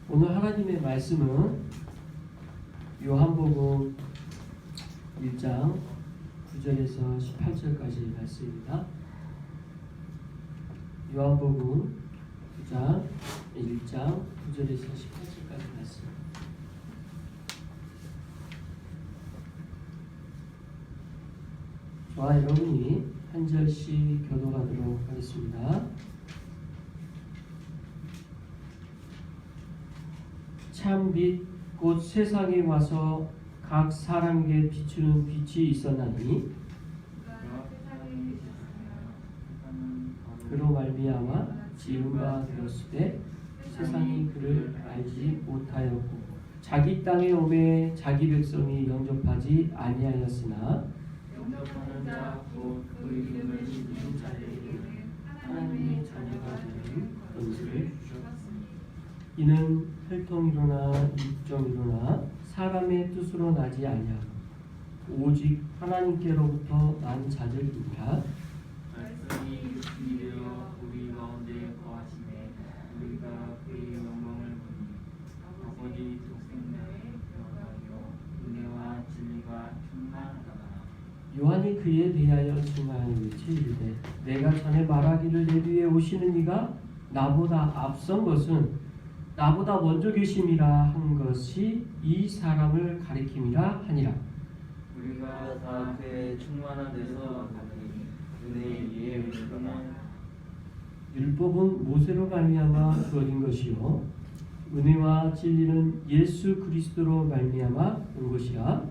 오늘 하나님의 말씀은 요한복음 1장 9절에서 18절까지 말씀입니다. 요한복음 1장 9절에서 18절까지 말씀. 저와 여러분이 한 절씩 교독하도록 하겠습니다. 참 빛 곧 세상에 와서 각 사람에게 비추는 빛이 있었나니 그로 말미암아 지음바 되었으되 세상이 그를 알지 못하였고 자기 땅에 오매 자기 백성이 영접하지 아니하였으나 영접하는 자 곧 그 이름을 믿는 자들에게는 하나님의 자녀가 되는 권세를 주셨습니다. 이는 혈통이로나 육정이로나 사람의 뜻으로 나지 아니하고 오직 하나님께로부터 난 자들이니라. 말씀이 육신이 되어 우리 가운데 거하시매 우리가 그의 영광을 보니 아버지 독생자의 영광이요 은혜와 진리가 충만하다. 요한이 그에 대하여 증하여 이르되 내가 전에 말하기를 내 뒤에 오시는 이가 나보다 앞선 것은 나보다 먼저 계심이라 한 것이 이 사람을 가리킴이라 하니라. 우리가 다 그의 충만한 데서 가니 은혜에 의해 이르거나 율법은 모세로 말미암아 주어진 것이요 은혜와 진리는 예수 그리스도로 말미암아 온 것이라.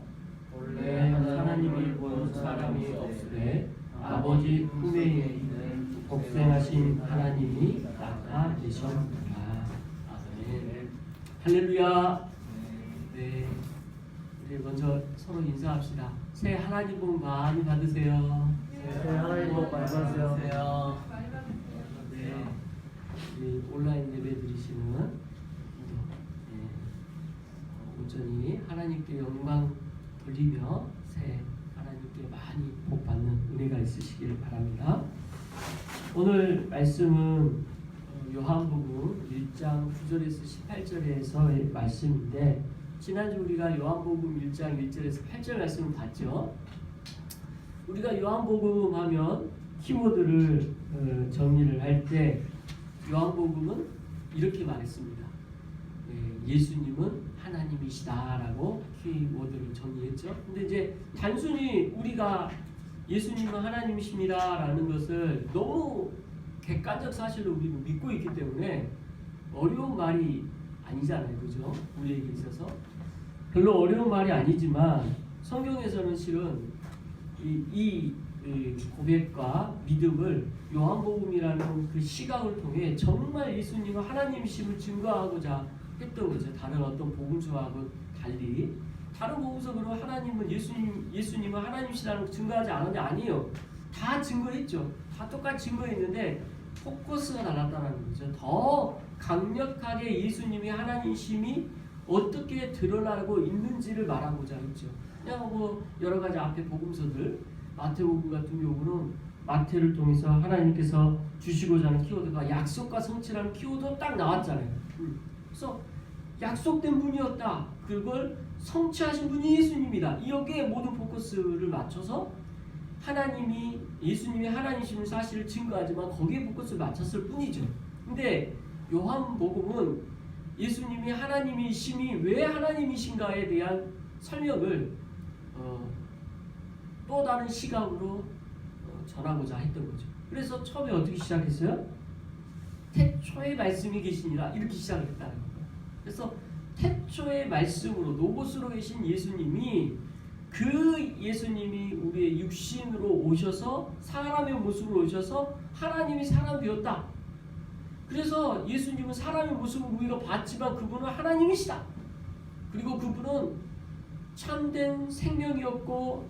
원래 하나님이 본 사람이 없으되 아버지 품에 있는 복생하신 하나님이 나타내셨느니라. 아멘. 할렐루야. 네, 우리 먼저 서로 인사합시다. 새해 하나님 복 많이 받으세요. 새해 하나님 복 많이 받으세요. 네, 우리 온라인 예배 드리시는 온전히 하나님께 영광 돌리며 새해 하나님께 많이 복 받는 은혜가 있으시기를 바랍니다. 오늘 말씀은 요한복음 1장 9절에서 18절에서의 말씀인데 지난주 우리가 요한복음 1장 1절에서 8절 말씀을 봤죠. 우리가 요한복음 하면 키워드를 정리를 할 때 요한복음은 이렇게 말했습니다. 예수님은 하나님이시다라고 키워드를 정리했죠. 근데 이제 단순히 우리가 예수님은 하나님이십니다라는 것을 너무 객관적 사실로 우리는 믿고 있기 때문에 어려운 말이 아니잖아요, 그죠? 우리에게 있어서 별로 어려운 말이 아니지만 성경에서는 실은 이 고백과 믿음을 요한복음이라는 그 시각을 통해 정말 예수님은 하나님이심을 증거하고자 했던 거죠. 다른 어떤 복음서하고 달리 다른 복음서 그러면 하나님은 예수님은 하나님이시라는 걸 증거하지 않았냐? 아니에요. 다 증거했죠. 다 똑같이 증거했는데 포커스가 달랐다는 거죠. 더 강력하게 예수님이 하나님이심이 어떻게 드러나고 있는지를 말하고자 했죠. 그냥 뭐 여러 가지 앞에 복음서들 마태복음 같은 경우는 마태를 통해서 하나님께서 주시고자 하는 키워드가 약속과 성취라는 키워드가 딱 나왔잖아요. 그래서 약속된 분이었다. 그걸 성취하신 분이 예수님이다. 여기에 모든 포커스를 맞춰서 하나님이 예수님이 하나님이심을 사실을 증거하지만 거기에 포커스를 맞췄을 뿐이죠. 근데 요한복음은 예수님이 하나님이심이 왜 하나님이신가에 대한 설명을 또 다른 시각으로 전하고자 했던 거죠. 그래서 처음에 어떻게 시작했어요? 태초에 말씀이 계시니라 이렇게 시작을 했다는 거예요. 그래서 태초의 말씀으로 노고스로 계신 예수님이 그 예수님이 우리의 육신으로 오셔서 사람의 모습으로 오셔서 하나님이 사람 되었다. 그래서 예수님은 사람의 모습을 우리가 봤지만 그분은 하나님이시다. 그리고 그분은 참된 생명이었고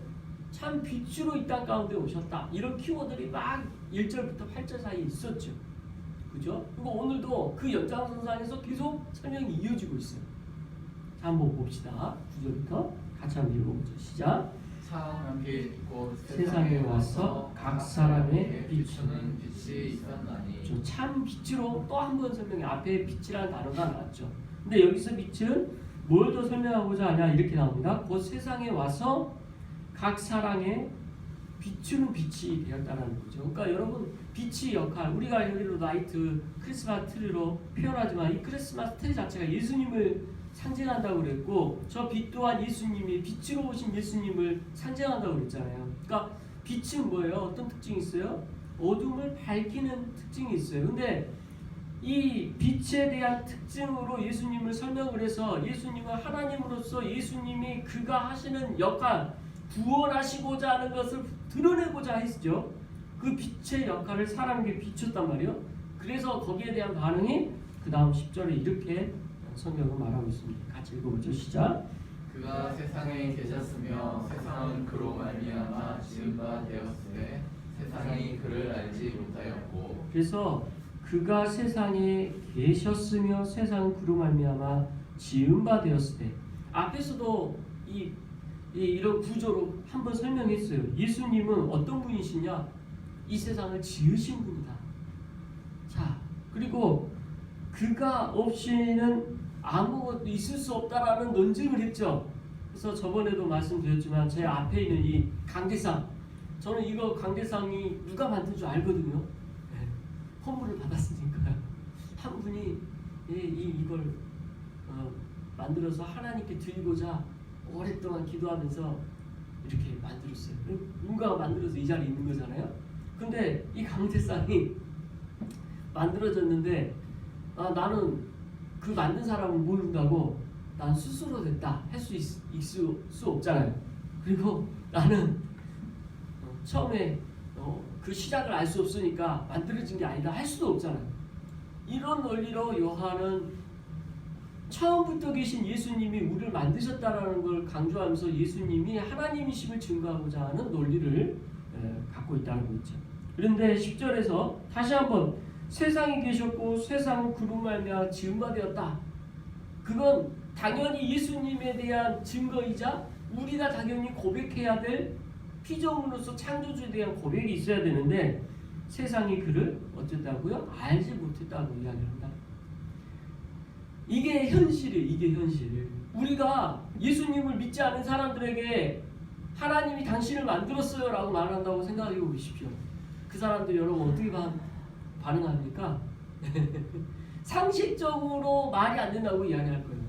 참 빛으로 이 땅 가운데 오셨다. 이런 키워드들이 막 1절부터 8절 사이에 있었죠. 그죠? 그리고 오늘도 그 연장선상에서 계속 설명이 이어지고 있어요. 자, 한번 봅시다. 9절부터 같이 한번 읽어보죠. 시작. 빛 곧 세상에 와서 각 사람의 비추는 빛이 있었나니. 참 빛으로 또 한 번 설명해. 앞에 빛이라는 단어가 나왔죠. 근데 여기서 빛은 뭘 더 설명하고자 하냐 이렇게 나옵니다. 곧 세상에 와서 각 사람의 비추는 빛이 되었다는 거죠. 그러니까 여러분 빛의 역할, 우리가 여기로 라이트 크리스마스 트리로 표현하지만 이 크리스마스 트리 자체가 예수님을 상징한다고 그랬고, 저 빛 또한 예수님이 빛으로 오신 예수님을 상징한다고 그랬잖아요. 그러니까 빛은 뭐예요? 어떤 특징이 있어요? 어둠을 밝히는 특징이 있어요. 근데 이 빛에 대한 특징으로 예수님을 설명을 해서 예수님은 하나님으로서 예수님이 그가 하시는 역할, 구원하시고자 하는 것을 드러내고자 했죠. 그 빛의 역할을 사람에게 비췄단 말이에요. 그래서 거기에 대한 반응이 그 다음 10절에 이렇게 성경은 말하고 있습니다. 같이 읽어보죠. 시작. 그가 세상에 계셨으며 세상은 그로 말미암아 지은 바 되었으되 세상이 그를 알지 못하였고. 그래서 그가 세상에 계셨으며 세상은 그로 말미암아 지은 바 되었을 때, 앞에서도 이런 구조로 한번 설명했어요. 예수님은 어떤 분이시냐? 이 세상을 지으신 분이다. 자, 그리고 그가 없이는 아무것도 있을 수 없다라는 논증을 했죠. 그래서 저번에도 말씀드렸지만 제 앞에 있는 이 강제상, 저는 이거 강제상이 누가 만든 줄 알거든요. 네. 헌물을 받았으니까요. 한 분이 이걸 만들어서 하나님께 드리고자 오랫동안 기도하면서 이렇게 만들었어요. 누가 만들어서 이 자리에 있는 거잖아요. 근데 이 강제상이 만들어졌는데 나는 그 만든 사람은 모른다고 난 스스로 됐다 할 수 없잖아요. 그리고 나는 처음에 그 시작을 알 수 없으니까 만들어진 게 아니다 할 수도 없잖아요. 이런 원리로 요한은 처음부터 계신 예수님이 우리를 만드셨다라는 걸 강조하면서 예수님이 하나님이심을 증거하고자 하는 논리를 갖고 있다는 거죠. 그런데 10절에서 다시 한번 세상에 계셨고 세상은 그로 말미암아 지은 바 되었다. 그건 당연히 예수님에 대한 증거이자 우리가 당연히 고백해야 될 피조물로서 창조주에 대한 고백이 있어야 되는데 세상이 그를 어쨌다고요? 알지 못했다고 이야기합니다. 이게 현실이에요. 이게 현실. 우리가 예수님을 믿지 않은 사람들에게 하나님이 당신을 만들었어요 라고 말한다고 생각해 보십시오. 그 사람들 여러분 어떻게 반응합니까? 상식적으로 말이 안 된다고 이야기할 거예요.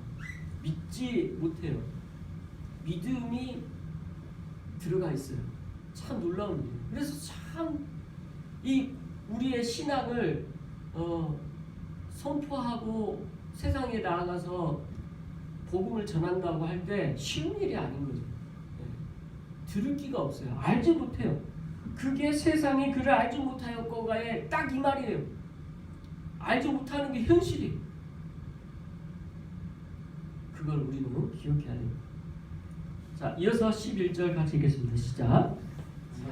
믿지 못해요. 믿음이 들어가 있어요. 참 놀라운 일이에요. 그래서 참 이 우리의 신앙을 선포하고 세상에 나아가서 복음을 전한다고 할 때 쉬운 일이 아닌 거죠. 들을 기가 없어요. 알지 못해요. 그게 세상이 그를 알지 못하였고가에 딱 이 말이에요. 알지 못하는 게 현실이에요. 그걸 우리는 기억해야 됩니다. 자, 이어서 11절 같이 읽겠습니다. 시작.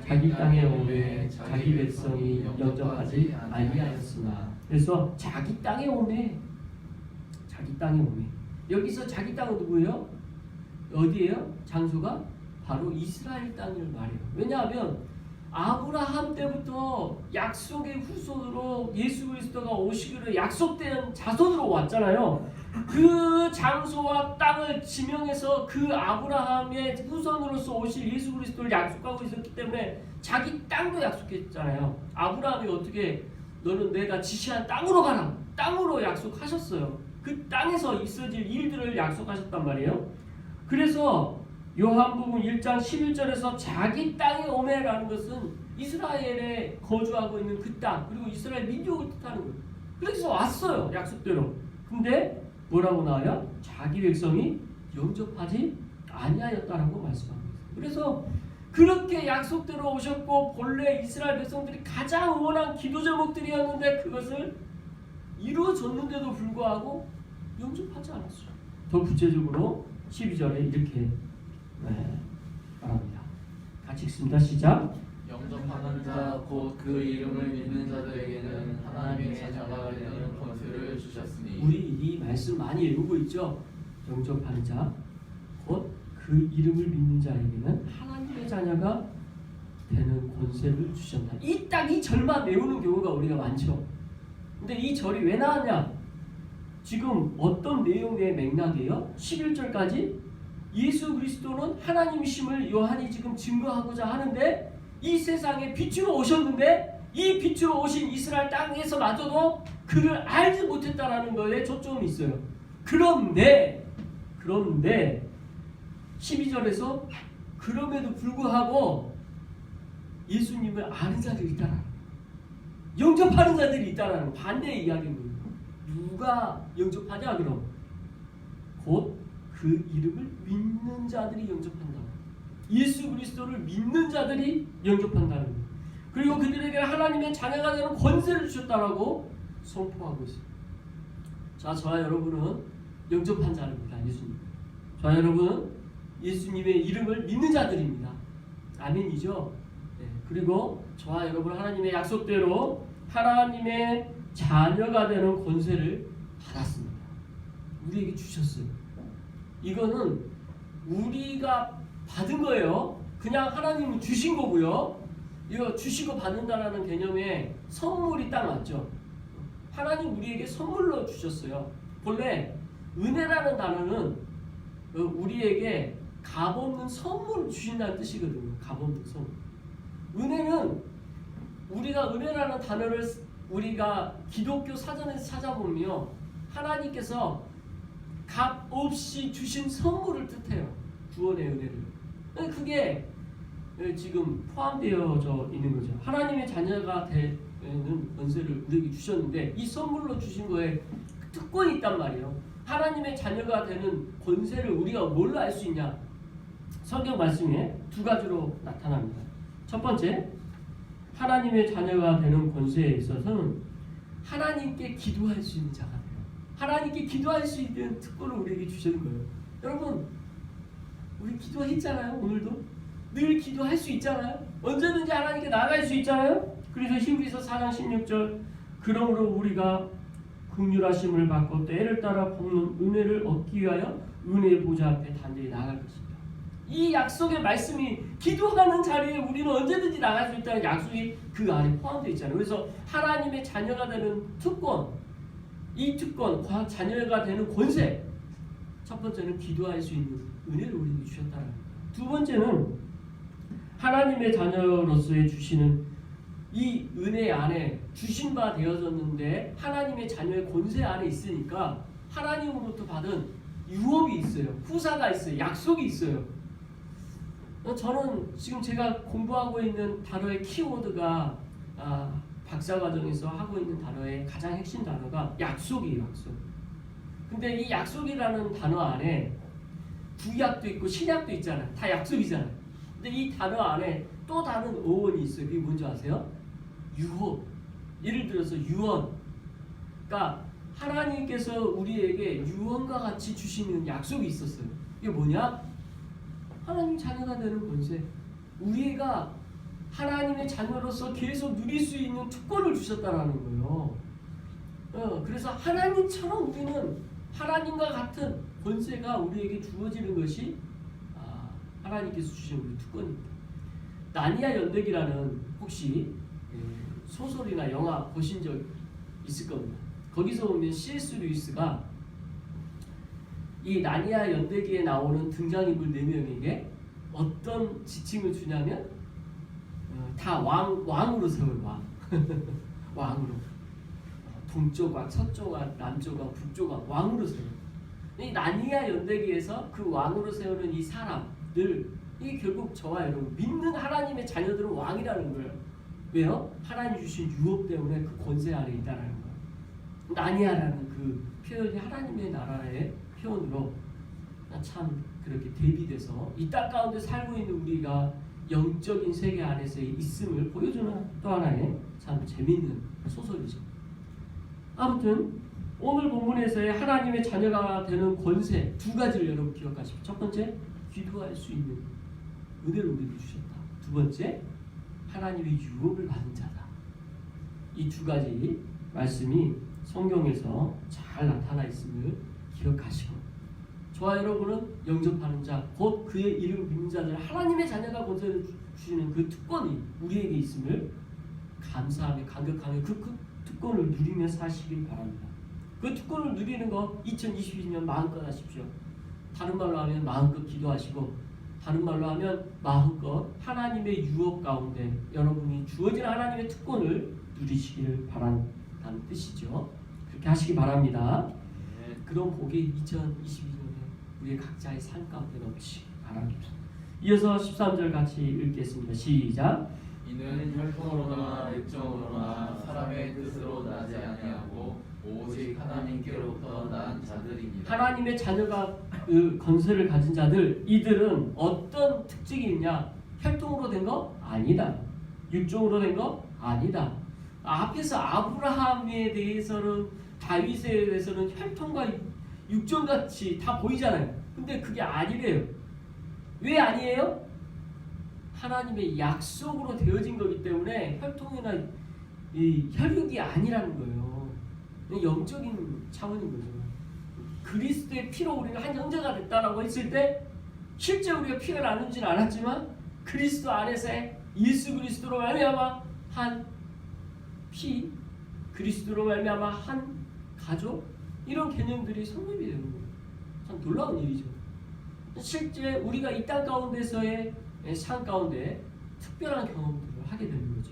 자기 땅에 오매 자기 백성이 영접하지 아니하였으나. 그래서 자기 땅에 오매, 자기 땅에 오매. 여기서 자기 땅은 누구예요? 어디예요? 장소가 바로 이스라엘 땅을 말해요. 왜냐하면 아브라함 때부터 약속의 후손으로 예수 그리스도가 오시기로 약속된 자손으로 왔잖아요. 그 장소와 땅을 지명해서 그 아브라함의 후손으로서 오실 예수 그리스도를 약속하고 있었기 때문에 자기 땅도 약속했잖아요. 아브라함이 어떻게 너는 내가 지시한 땅으로 가라, 땅으로 약속하셨어요. 그 땅에서 있어질 일들을 약속하셨단 말이에요. 그래서 요한복음 1장 11절에서 자기 땅에 오매라는 것은 이스라엘에 거주하고 있는 그 땅, 그리고 이스라엘 민족을 뜻하는 거예요. 그래서 왔어요, 약속대로. 근데 뭐라고 나와요? 자기 백성이 영접하지 아니하였다라고 말씀합니다. 그래서 그렇게 약속대로 오셨고 본래 이스라엘 백성들이 가장 원한 기도 제목들이었는데 그것을 이루어졌는데도 불구하고 영접하지 않았어요. 더 구체적으로 12절에 이렇게 말합니다. 같이 읽습니다. 시작. 영접하는 자 곧 그 이름을 믿는 자들에게는 하나님의 자녀가 되는 권세를 주셨으니. 우리 이 말씀 많이 읽고 있죠. 영접하는 자 곧 그 이름을 믿는 자에게는 하나님의 하나님의 자녀가 되는 권세를 주셨다. 이 절만 외우는 경우가 우리가 많죠. 근데 이 절이 왜 나왔냐? 지금 어떤 내용의 맥락이에요? 11절까지 예수 그리스도는 하나님이심을 요한이 지금 증거하고자 하는데 이 세상에 빛으로 오셨는데 이 빛으로 오신 이스라엘 땅에서마저도 그를 알지 못했다라는 거에 초점이 있어요. 그런데 12절에서 그럼에도 불구하고 예수님을 아는 자들이 있다라, 영접하는 자들이 있다라는 반대의 이야기입니다. 누가 영접하냐 그럼? 곧 그 이름을 믿는 자들이 영접한다. 예수 그리스도를 믿는 자들이 영접한다는 거예요. 그리고 그들에게 하나님의 자녀가 되는 권세를 주셨다라고 선포하고 있어요. 자, 저와 여러분은 영접한 자입니다. 예수님. 저와 여러분은 예수님의 이름을 믿는 자들입니다. 아멘이죠? 네. 그리고 저와 여러분 하나님의 약속대로 하나님의 자녀가 되는 권세를 받았습니다. 우리에게 주셨어요. 이거는 우리가 받은 거예요. 그냥 하나님은 주신 거고요. 이거 주시고 받는다라는 개념의 선물이 딱 맞죠. 하나님 우리에게 선물로 주셨어요. 본래 은혜라는 단어는 우리에게 값없는 선물을 주신다는 뜻이거든요. 값없는 선물. 은혜는 우리가 은혜라는 단어를 우리가 기독교 사전에서 찾아보면 하나님께서 값 없이 주신 선물을 뜻해요. 구원의 은혜를. 그게 지금 포함되어져 있는 거죠. 하나님의 자녀가 되는 권세를 우리에게 주셨는데 이 선물로 주신 거에 특권이 있단 말이에요. 하나님의 자녀가 되는 권세를 우리가 뭘로 알 수 있냐? 성경 말씀에 두 가지로 나타납니다. 첫 번째, 하나님의 자녀가 되는 권세에 있어서는 하나님께 기도할 수 있는 자가 돼요. 하나님께 기도할 수 있는 특권을 우리에게 주시는 거예요. 여러분, 우리 기도했잖아요. 오늘도 늘 기도할 수 있잖아요. 언제든지 하나님께 나아갈 수 있잖아요. 그래서 히브리서 4장 16절, 그러므로 우리가 긍휼하심을 받고 때를 따라 볶는 은혜를 얻기 위하여 은혜의 보좌 앞에 단절히 나아갈 것입니다. 이 약속의 말씀이 기도하는 자리에 우리는 언제든지 나갈 수 있다는 약속이 그 안에 포함되어 있잖아요. 그래서 하나님의 자녀가 되는 특권, 이 특권, 자녀가 되는 권세, 첫 번째는 기도할 수 있는 은혜를 우리에게 주셨다는 거예요. 두 번째는 하나님의 자녀로서의 주시는 이 은혜 안에 주신 바 되어졌는데 하나님의 자녀의 권세 안에 있으니까 하나님으로부터 받은 유업이 있어요. 후사가 있어요. 약속이 있어요. 저는 지금 제가 공부하고 있는 단어의 키워드가 박사과정에서 하고 있는 단어의 가장 핵심 단어가 약속이에요. 약속. 근데 이 약속이라는 단어 안에 구약도 있고 신약도 있잖아요. 다 약속이잖아요. 근데 이 단어 안에 또 다른 어원이 있어요. 그게 뭔지 아세요? 유업. 예를 들어서 유언. 그러니까 하나님께서 우리에게 유언과 같이 주시는 약속이 있었어요. 이게 뭐냐? 하나님 자녀가 되는 권세. 우리가 하나님의 자녀로서 계속 누릴 수 있는 특권을 주셨다라는 거예요. 그래서 하나님처럼 우리는 하나님과 같은 권세가 우리에게 주어지는 것이 하나님께서 주신 우리 특권입니다. 나니아 연대기라는 혹시 소설이나 영화 보신 적 있을 겁니다. 거기서 보면 C.S. 루이스가 이 나니아 연대기에 나오는 등장인물 4명에게 어떤 지칭을 주냐면 다 왕으로 세워요. 왕. 왕으로. 동쪽 왕, 서쪽 왕, 남쪽 왕, 북쪽 왕, 왕으로 세워요. 이 나니아 연대기에서 그 왕으로 세우는 이 사람들, 이 결국 저와 여러분 믿는 하나님의 자녀들은 왕이라는 거예요. 왜요? 하나님 주신 유업 때문에 그 권세 아래 있다는 거예요. 나니아라는 그 표현이 하나님의 나라의 표현으로 참 그렇게 대비돼서 이 땅 가운데 살고 있는 우리가 영적인 세계 안에서의 있음을 보여주는 또 하나의 참 재미있는 소설이죠. 아무튼 오늘 본문에서의 하나님의 자녀가 되는 권세 두 가지를 여러분 기억하십시오. 첫 번째, 기도할 수 있는 은혜를 우리에게 주셨다. 두 번째, 하나님의 유업을 받은 자다. 이 두 가지 말씀이 성경에서 잘 나타나 있음을 기억하시고 저와 여러분은 영접하는 자, 곧 그의 이름 믿는 자들, 하나님의 자녀가 권세를 주시는 그 특권이 우리에게 있음을 감사하며 감격하며 그 특권을 누리며 사시길 바랍니다. 그 특권을 누리는 거 2022년 마음껏 하십시오. 다른 말로 하면 마음껏 기도하시고, 다른 말로 하면 마음껏 하나님의 유업 가운데 여러분이 주어진 하나님의 특권을 누리시기를 바란다는 뜻이죠. 그렇게 하시기 바랍니다. 그런 복이 2022년에 우리 각자의 삶 가운데 넘치기 바랍니다. 이어서 13절 같이 읽겠습니다. 시작. 이는 혈통으로나 육정으로나 사람의 뜻으로 나지 아니하고 오직 하나님께로부터 난 자들입니다. 하나님의 자녀가 그 건세를 가진 자들, 이들은 어떤 특징이 있냐? 혈통으로 된 거 아니다. 육종으로 된 거 아니다. 앞에서 아브라함에 대해서는, 다윗에 대해서는 혈통과 육종같이 다 보이잖아요. 근데 그게 아니래요. 왜 아니에요? 하나님의 약속으로 되어진 거기 때문에 혈통이나 이 혈육이 아니라는 거예요. 영적인 차원인 거죠. 그리스도의 피로 우리는 한 형제가 됐다라고 했을 때 실제 우리가 피가 나누지는 않았지만 그리스도 안에서 예수 그리스도로 말미암아 한 피, 그리스도로 말미암아 한 가족, 이런 개념들이 성립이 되는 거예요. 참 놀라운 일이죠. 실제 우리가 이 땅 가운데서의 삶 가운데 특별한 경험들을 하게 되는 거죠.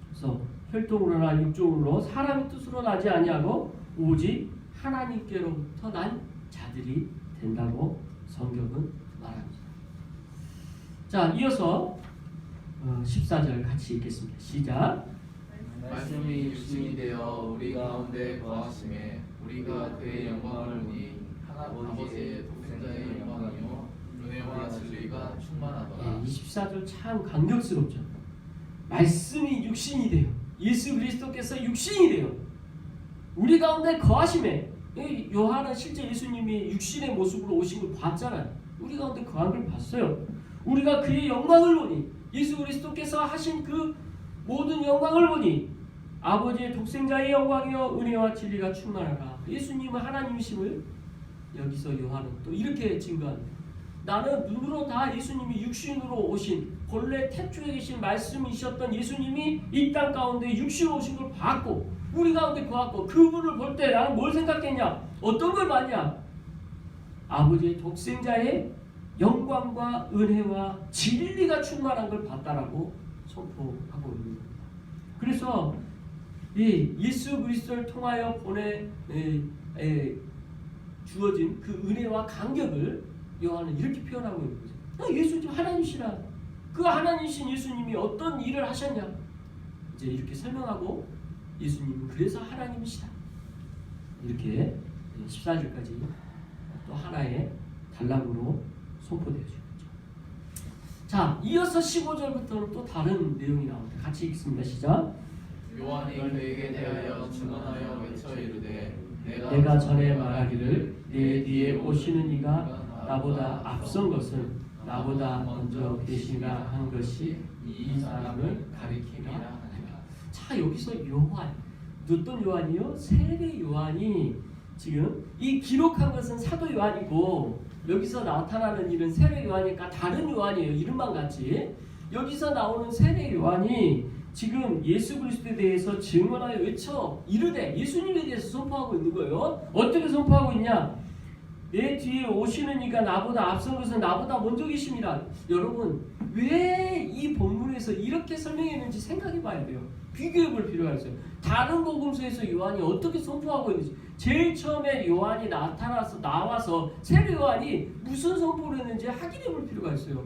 그래서 혈통으로나 육종으로 사람의 뜻으로 나지 아니하고 오직 하나님께로부터 난 자들이 된다고 성경은 말합니다. 자, 이어서 14절 같이 읽겠습니다. 시작. 말씀이 육신이 되어 우리 가운데 거하심에 우리가 그의 영광을 보니 아버지의 독생자의 영광이요 은혜와 진리가 충만하더라. 24절 참 감격스럽죠. 말씀이 육신이 돼요. 예수 그리스도께서 육신이 돼요. 우리 가운데 거하심에, 요한은 실제 예수님이 육신의 모습으로 오신 걸 봤잖아요. 우리 가운데 거한 걸 봤어요. 우리가 그의 영광을 보니, 예수 그리스도께서 하신 그 모든 영광을 보니 아버지의 독생자의 영광이요 은혜와 진리가 충만하라. 예수님은 하나님이심을 여기서 요한은 또 이렇게 증거합니다. 나는 눈으로 다 예수님이 육신으로 오신, 본래 태초에 계신 말씀이셨던 예수님이 이 땅 가운데 육신으로 오신 걸 봤고 우리 가운데 거하고, 그분을 볼 때 나는 뭘 생각했냐? 어떤 걸 봤냐? 아버지의 독생자의 영광과 은혜와 진리가 충만한 걸 봤다라고 선포하고 있는 겁니다. 그래서 이 예수 그리스도를 통하여 주어진 그 은혜와 감격을 요한은 이렇게 표현하고 있는 거죠. 예수님 하나님이시라. 그 하나님이신 예수님이 어떤 일을 하셨냐? 이제 이렇게 설명하고 예수님은 그래서 하나님이시다. 이렇게 14절까지 또 하나의 단락으로 선포되어지고 있죠. 자, 이어서 15절부터는 또 다른 내용이 나옵니다. 같이 읽습니다. 시작. 요한이 그에게 대하여 증언하여 외쳐 이르되 내가 전에 말하기를 내 뒤에 오시는 이가 나보다 앞선 것은 나보다 먼저 계시나 한 것이 이 사람을 가리키라 하니라. 자, 여기서 요한, 어떤 요한이요? 세례 요한이 지금 이 기록한 것은 사도 요한이고 여기서 나타나는 일은 세례 요한이니까 다른 요한이에요. 이름만 같이. 여기서 나오는 세례 요한이 지금 예수 그리스도에 대해서 증언하여 외쳐 이르되 예수님에 대해서 선포하고 있는 거예요. 어떻게 선포하고 있냐? 내 뒤에 오시는 이가 나보다 앞선 것은 나보다 먼저 계심이라. 여러분, 왜 이 본문에서 이렇게 설명했는지 생각해 봐야 돼요. 비교해 볼 필요가 있어요. 다른 복음서에서 요한이 어떻게 선포하고 있는지. 제일 처음에 요한이 나와서 세례 요한이 무슨 선포를 했는지 확인해 볼 필요가 있어요.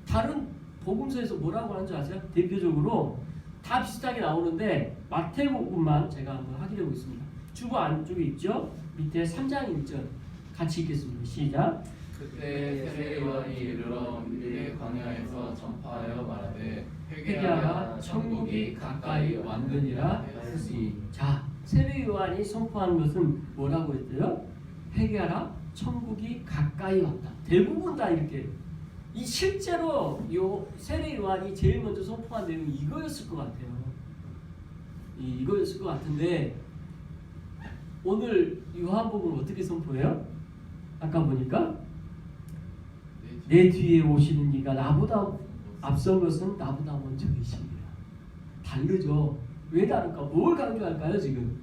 다른 복음서에서 뭐라고 하는지 아세요? 대표적으로 다 비슷하게 나오는데 마태복음만 제가 한번 확인해 보겠습니다. 주보 안쪽에 있죠? 밑에 3장 1절 같이 읽겠습니다. 시작. 그때 세례 요한이 이르러 유대 광야에서 전파하여 말하되 회개하라 천국이 가까이 왔느니라 했으니. 자, 세례 요한이 선포한 것은 뭐라고 했대요? 회개하라 천국이 가까이 왔다. 대부분 다 이렇게. 이 실제로 세례 요한이 제일 먼저 선포한 내용이 이거였을 것 같아요. 이거였을 것 같은데 오늘 요한복음 어떻게 선포해요? 아까 보니까 내 뒤에 오시는 이가 나보다 앞선 것은 나보다 먼저 계십니다. 다르죠. 왜 다를까? 뭘 강조할까요? 지금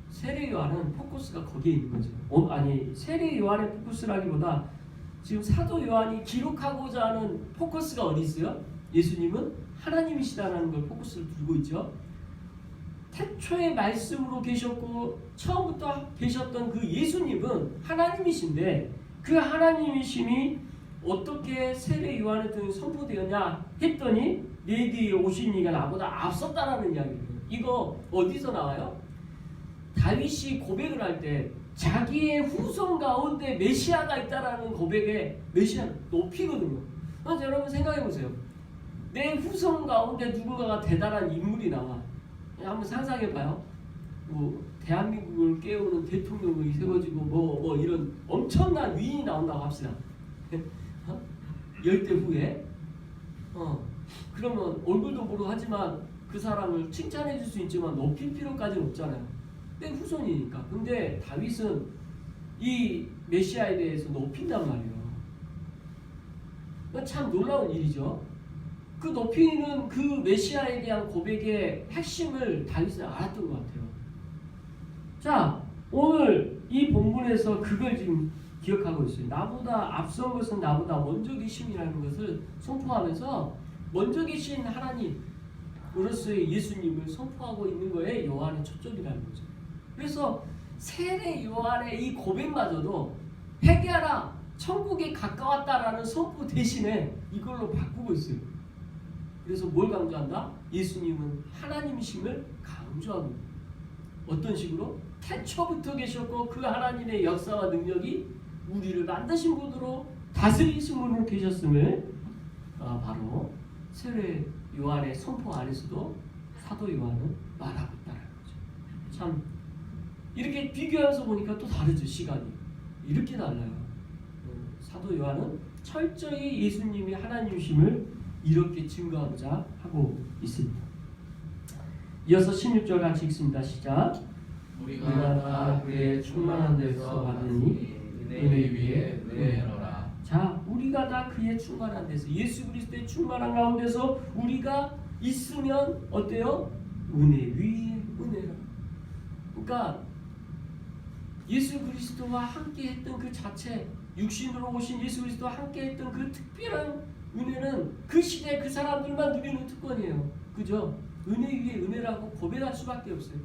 세례 요한은 포커스가 거기에 있는 거죠. 아니 세례 요한의 포커스라기보다 지금 사도 요한이 기록하고자 하는 포커스가 어디 있어요? 예수님은 하나님이시다라는 걸 포커스를 두고 있죠. 태초에 말씀으로 계셨고 처음부터 계셨던 그 예수님은 하나님이신데 그 하나님이심이 어떻게 세례 요한에 통해 선포되었냐 했더니 내 뒤에 오신 이가 나보다 앞섰다라는 이야기예요. 이거 어디서 나와요? 다윗이 고백을 할 때 자기의 후손 가운데 메시아가 있다라는 고백에 메시아 높이거든요. 그래서 여러분 생각해 보세요. 내 후손 가운데 누군가가 대단한 인물이 나와. 한번 상상해 봐요. 뭐 대한민국을 깨우는 대통령이 세워지고 뭐 이런 엄청난 위인이 나온다고 합시다. 열대 후에 그러면 얼굴도 모르고 하지만 그 사람을 칭찬해 줄 수 있지만 높일 필요까지는 없잖아요. 내 후손이니까. 근데 다윗은 이 메시아에 대해서 높인단 말이에요. 참 놀라운 일이죠. 그 높이는 그 메시아에 대한 고백의 핵심을 다윗은 알았던 것 같아요. 자, 오늘 이 본문에서 그걸 지금 기억하고 있어요. 나보다 앞선 것은 나보다 먼저 계심이라는 것을 선포하면서 먼저 계신 하나님으로서의 예수님을 선포하고 있는 거에 요한의 초점이라는 거죠. 그래서 세례 요한의 이 고백마저도 회개하라, 천국에 가까웠다라는 선포 대신에 이걸로 바꾸고 있어요. 그래서 뭘 강조한다? 예수님은 하나님이심을 강조하고 있는 거예요. 어떤 식으로? 태초부터 계셨고 그 하나님의 역사와 능력이 우리를 만드신 분으로 다스리신 분으로 계셨음을 바로 세례 요한의 선포 안에서도 사도 요한은 말하고 있다는 거죠. 참 이렇게 비교해서 보니까 또 다르죠. 시간이 이렇게 달라요. 사도 요한은 철저히 예수님이 하나님이심을 이렇게 증거하고자 하고 있습니다. 이어서 16절 같이 읽습니다. 시작. 우리가 다 그의 충만한 데서 받으니 은혜 위에 은혜로라. 자, 우리가 다 그의 충만한 데서 예수 그리스도의 충만한 가운데서 우리가 있으면 어때요? 은혜 위에 은혜라. 그러니까 예수 그리스도와 함께 했던 그 자체, 육신으로 오신 예수 그리스도와 함께 했던 그 특별한 은혜는 그 시대 그 사람들만 누리는 특권이에요. 그죠? 은혜 위에 은혜라고 고백할 수밖에 없어요.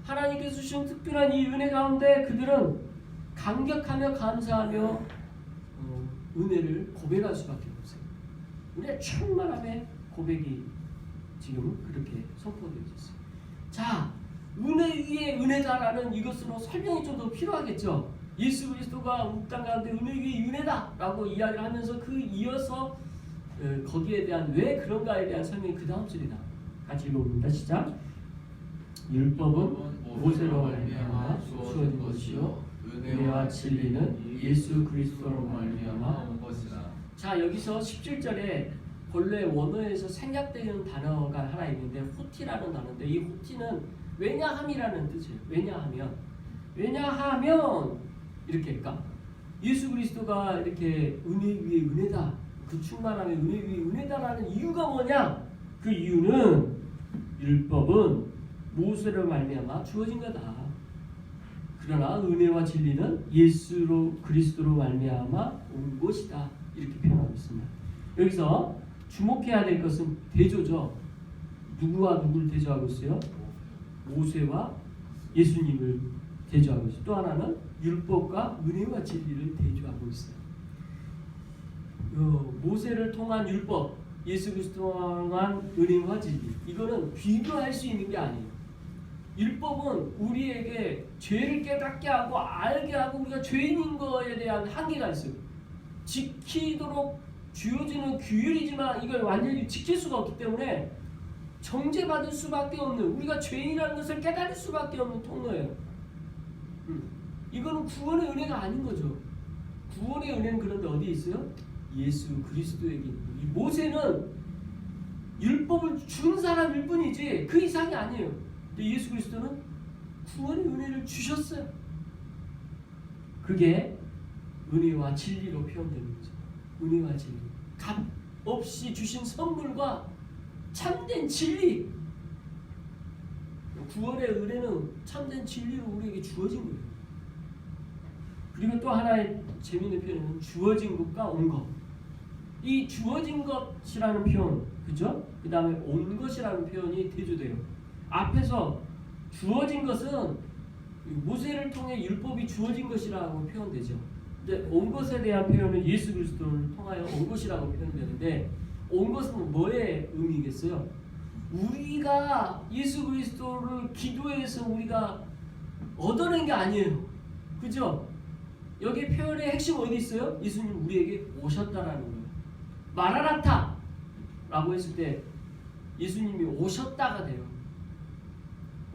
하나님께서 주신 특별한 이 은혜 가운데 그들은 감격하며 감사하며 은혜를 고백할 수밖에 없어요. 은혜 충만함의 고백이 지금 그렇게 선포되어 있어요. 자, 은혜 위에 은혜다라는 이것으로 설명이 좀 더 필요하겠죠. 예수 그리스도가 땅 가운데 은혜 위에 은혜다라고 이야기를 하면서 그 이어서 거기에 대한 왜 그런가에 대한 설명이 그 다음 줄이다. 같이 읽어봅니다. 시작. 율법은 모세로 말미암아 주어진 것이요 은혜와 진리는 예수 그리스도로 말미암아 온 것이다. 자, 여기서 17절에 본래 원어에서 생략되는 단어가 하나 있는데 후티라는 단어인데 이 후티는 왜냐함이라는 뜻이에요. 왜냐하면 이렇게 할까? 예수 그리스도가 이렇게 은혜 위에 은혜다. 그 충만함의 은혜 위에 은혜다라는 이유가 뭐냐? 그 이유는 율법은 모세로 말미암아 주어진 거다. 그러나 은혜와 진리는 예수로 그리스도로 말미암아 온 것이다. 이렇게 표현하고 있습니다. 여기서 주목해야 될 것은 대조죠. 누구와 누구를 대조하고 있어요? 모세와 예수님을 대조하고 있어요. 또 하나는 율법과 은혜와 진리를 대조하고 있어요. 모세를 통한 율법, 예수 그리스도를 통한 은혜와 진리, 이거는 비교할 수 있는 게 아니에요. 율법은 우리에게 죄를 깨닫게 하고 알게 하고 우리가 죄인인 거에 대한 한계가 있어요. 지키도록 주어지는 규율이지만 이걸 완전히 지킬 수가 없기 때문에 정죄받을 수밖에 없는, 우리가 죄인이라는 것을 깨달을 수밖에 없는 통로예요. 이거는 구원의 은혜가 아닌 거죠. 구원의 은혜는 그런데 어디에 있어요? 예수 그리스도에게 있는 거예요. 이 모세는 율법을 준 사람일 뿐이지 그 이상이 아니에요. 근데 예수 그리스도는 구원의 은혜를 주셨어요. 그게 은혜와 진리로 표현되는 거죠. 은혜와 진리. 값 없이 주신 선물과 참된 진리. 구원의 은혜는 참된 진리로 우리에게 주어진 거예요. 그리고 또 하나의 재미있는 표현은 주어진 것과 온 것. 이 주어진 것이라는 표현, 그죠? 그 다음에 온 것이라는 표현이 대조돼요. 앞에서 주어진 것은 모세를 통해 율법이 주어진 것이라고 표현되죠. 근데 온 것에 대한 표현은 예수 그리스도를 통하여 온 것이라고 표현되는데, 온 것은 뭐의 의미겠어요? 우리가 예수 그리스도를 기도해서 우리가 얻어낸 게 아니에요. 그죠? 여기 표현의 핵심 어디 있어요? 예수님 우리에게 오셨다라는 거예요. 마라나타 라고 했을 때 예수님이 오셨다가 돼요.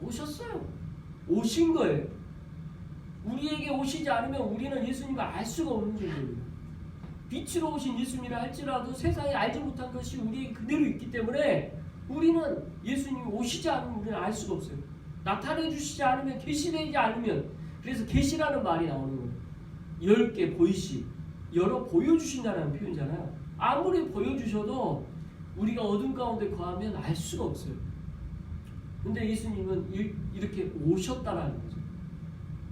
오셨어요. 오신 거예요. 우리에게 오시지 않으면 우리는 예수님을 알 수가 없는 존재입니다. 빛으로 오신 예수님이라 할지라도 세상에 알지 못한 것이 우리에게 그대로 있기 때문에 우리는 예수님이 오시지 않으면 우리는 알 수가 없어요. 나타내 주시지 않으면, 계시되지 않으면. 그래서 계시라는 말이 나오는 거예요. 10개 보이시, 여러 보여주신다는 표현이잖아요. 아무리 보여주셔도 우리가 어둠 가운데 거하면 알 수가 없어요. 근데 예수님은 이렇게 오셨다라는 거죠.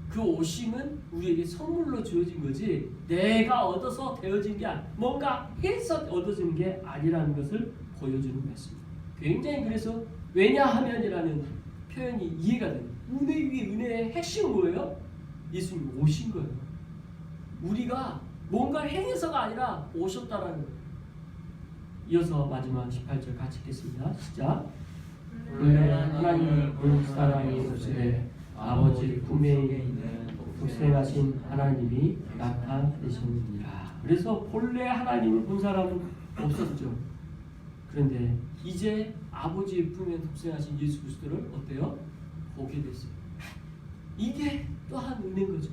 그 오심은 우리에게 선물로 주어진 거지 내가 얻어서 되어진 게 뭔가 해서 얻어지는 게 아니라는 것을 보여주는 말씀입니다. 굉장히 그래서 왜냐하면이라는 표현이 이해가 됩니다. 은혜 위에 은혜의 핵심은 뭐예요? 예수님 오신 거예요. 우리가 뭔가 행해서가 아니라 오셨다라는 거예요. 이어서 마지막 18절 같이 읽겠습니다. 시작. 원래 하나님을 본 사람이 있으시되 아버지 품에 있는 독생하신 하나님이 나타내셨느니라. 그래서 본래 하나님을 본 사람은 없었죠. 그런데 이제 아버지의 품에 독생하신 예수 그리스도를 어때요? 보게 됐어요. 이게 또한 은혜인 거죠.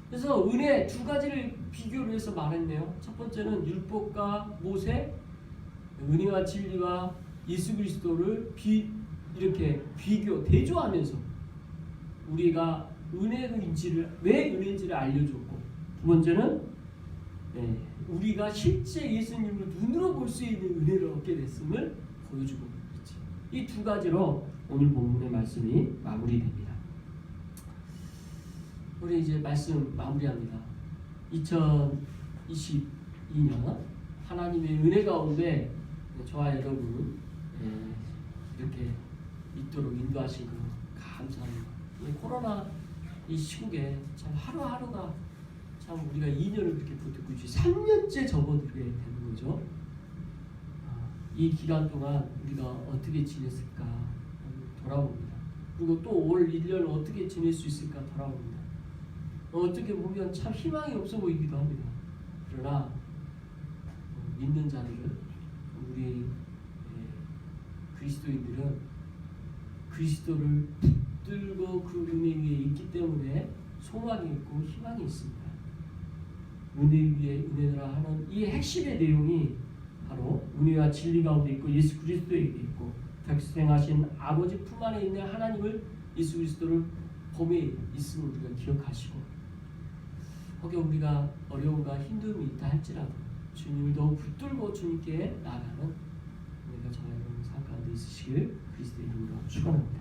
그래서 은혜 두 가지를 비교를 해서 말했네요. 첫 번째는 율법과 모세, 은혜와 진리와 예수 그리스도를 이렇게 비교, 대조하면서 우리가 은혜인지를, 왜 은혜인지를 알려줬고, 두 번째는 우리가 실제 예수님을 눈으로 볼 수 있는 은혜를 얻게 됐음을 보여주고 있지. 이 두 가지로 오늘 본문의 말씀이 마무리됩니다. 우리 이제 말씀 마무리합니다. 2022년 하나님의 은혜 가운데 저와 여러분 이렇게 있도록 인도하신 거 감사합니다. 이 코로나 이 시국에 참 하루하루가 참 우리가 2년을 그렇게 버티고 있지 3년째 접어들게 되는 거죠. 이 기간 동안 우리가 어떻게 지냈을까 돌아봅니다. 그리고 또 올 1년 어떻게 지낼 수 있을까 돌아봅니다. 어떻게 보면 참 희망이 없어 보이기도 합니다. 그러나 믿는 자들은, 우리 그리스도인들은 그리스도를 붙들고 그 은혜 위에 있기 때문에 소망이 있고 희망이 있습니다. 은혜 위에 은혜라 하는 이 핵심의 내용이 바로 은혜와 진리 가운데 있고 예수 그리스도에게 있고 독생하신 아버지 품 안에 있는 하나님을, 예수 그리스도를 범에 있음을 우리가 기억하시고, 혹여 우리가 어려움과 힘듦이 있다 할지라도 주님을 더욱 붙들고 주님께 나아가는 우리가 저와 여러분 삶 가운데 있으시길 그리스도의 이름으로 축원합니다.